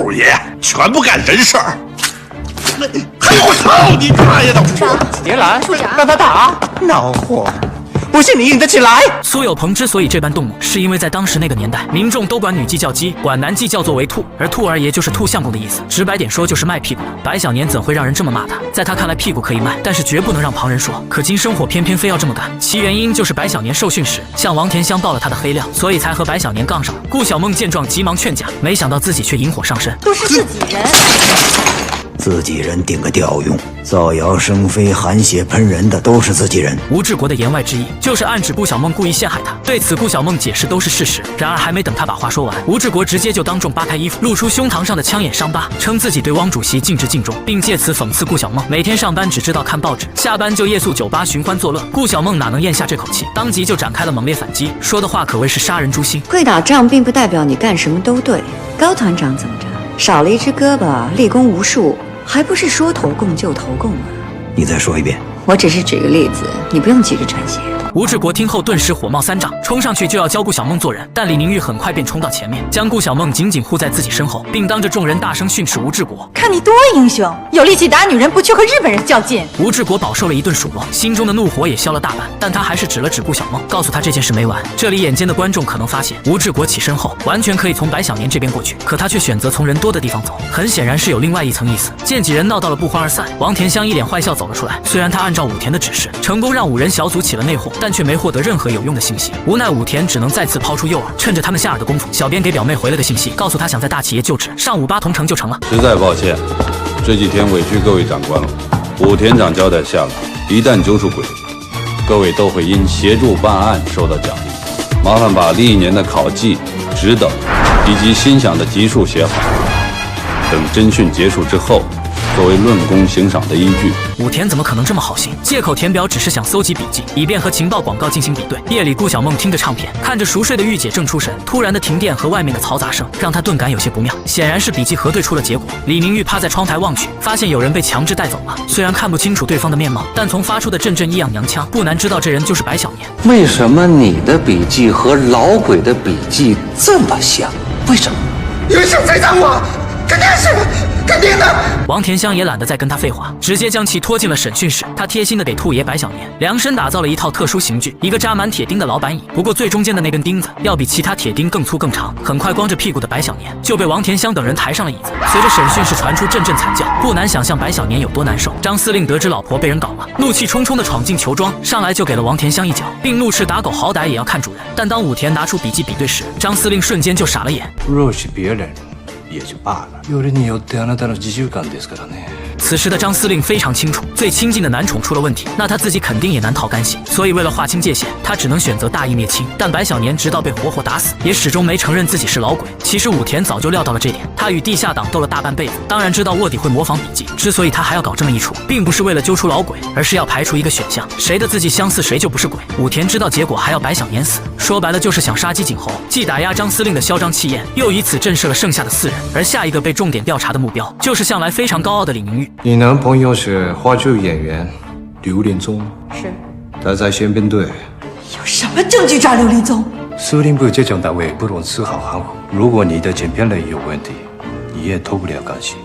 兔爷全不干人事儿。嘿，我操你大爷的！别拦，处长，让他打，恼火。不信你硬得起来！苏有朋之所以这般动怒，是因为在当时那个年代，民众都管女妓叫鸡，管男妓叫做为兔，而兔儿爷就是兔相公的意思，直白点说就是卖屁股的。白小年怎会让人这么骂他？在他看来，屁股可以卖，但是绝不能让旁人说。可今生活偏偏非要这么干，其原因就是白小年受训时向王田香爆了他的黑料，所以才和白小年杠上了。顾小梦见状急忙劝架，没想到自己却引火上身，都是自己人。自己人顶个吊用，造谣生非、含血喷人的都是自己人。吴志国的言外之意就是暗指顾小梦故意陷害他。对此，顾小梦解释都是事实。然而还没等他把话说完，吴志国直接就当众扒开衣服，露出胸膛上的枪眼伤疤，称自己对汪主席尽职尽忠，并借此讽刺顾小梦每天上班只知道看报纸，下班就夜宿酒吧寻欢作乐。顾小梦哪能咽下这口气，当即就展开了猛烈反击，说的话可谓是杀人诛心。会打仗并不代表你干什么都对。高团长怎么着？少了一只胳膊，立功无数。还不是说投共就投共啊！你再说一遍。我只是举个例子，你不用急着喘息。吴志国听后顿时火冒三丈，冲上去就要教顾小梦做人，但李宁玉很快便冲到前面，将顾小梦紧紧护在自己身后，并当着众人大声训斥吴志国：“看你多英雄，有力气打女人，不去和日本人较劲。”吴志国饱受了一顿数落，心中的怒火也消了大半，但他还是指了指顾小梦，告诉他这件事没完。这里眼尖的观众可能发现，吴志国起身后完全可以从白小年这边过去，可他却选择从人多的地方走，很显然是有另外一层意思。见几人闹到了不欢而散，王田香一脸坏笑走了出来。虽然他按照武田的指示，成功让5人小组起了内讧，但却没获得任何有用的信息。无奈武田只能再次抛出诱饵，趁着他们下饵的功夫，小编给表妹回了个信息，告诉他想在大企业就职，上58同城就成了。实在抱歉，这几天委屈各位长官了。武田长交代下了，一旦揪出鬼子，各位都会因协助办案受到奖励。麻烦把历年的考绩、职等以及心想的级数写好，等侦讯结束之后，作为论功行赏的依据。武田怎么可能这么好心？借口填表只是想搜集笔记，以便和情报广告进行比对。夜里，顾小梦听着唱片，看着熟睡的御姐正出神，突然的停电和外面的嘈杂声让她顿感有些不妙。显然是笔记核对出了结果。李明玉趴在窗台望去，发现有人被强制带走了。虽然看不清楚对方的面貌，但从发出的阵阵异样娘腔，不难知道这人就是白小年。为什么你的笔记和老鬼的笔记这么像？为什么？因为是贼赃我，肯定是。肯定的。王田香也懒得再跟他废话，直接将其拖进了审讯室。他贴心的给兔爷白小年量身打造了一套特殊刑具，一个扎满铁钉的老板椅。不过最中间的那根钉子要比其他铁钉更粗更长。很快，光着屁股的白小年就被王田香等人抬上了椅子。随着审讯室传出阵阵惨叫，不难想象白小年有多难受。张司令得知老婆被人搞了，怒气冲冲的闯进囚庄，上来就给了王田香一脚，并怒斥打狗好歹也要看主人。但当武田拿出笔记比对时，张司令瞬间就傻了眼。若是别人也就罢了。よりによってあなたの自習感ですからね。此时的张司令非常清楚，最亲近的男宠出了问题，那他自己肯定也难逃干系。所以为了划清界限，他只能选择大义灭亲。但白小年直到被活活打死，也始终没承认自己是老鬼。其实武田早就料到了这点，他与地下党斗了大半辈子，当然知道卧底会模仿笔记。之所以他还要搞这么一出，并不是为了揪出老鬼，而是要排除一个选项，谁的字迹相似谁就不是鬼。武田知道结果，还要白小年死，说白了就是想杀鸡儆猴，既打压张司令的嚣张气焰，又以此震慑了剩下的4人。而下一个被重点调查的目标，就是向来非常高傲的李明玉。你男朋友是话剧演员刘连宗，是。他在宪兵队。有什么证据抓刘连宗？司令部这种单位不容丝毫含糊。如果你的剪片类有问题，你也脱不了干系。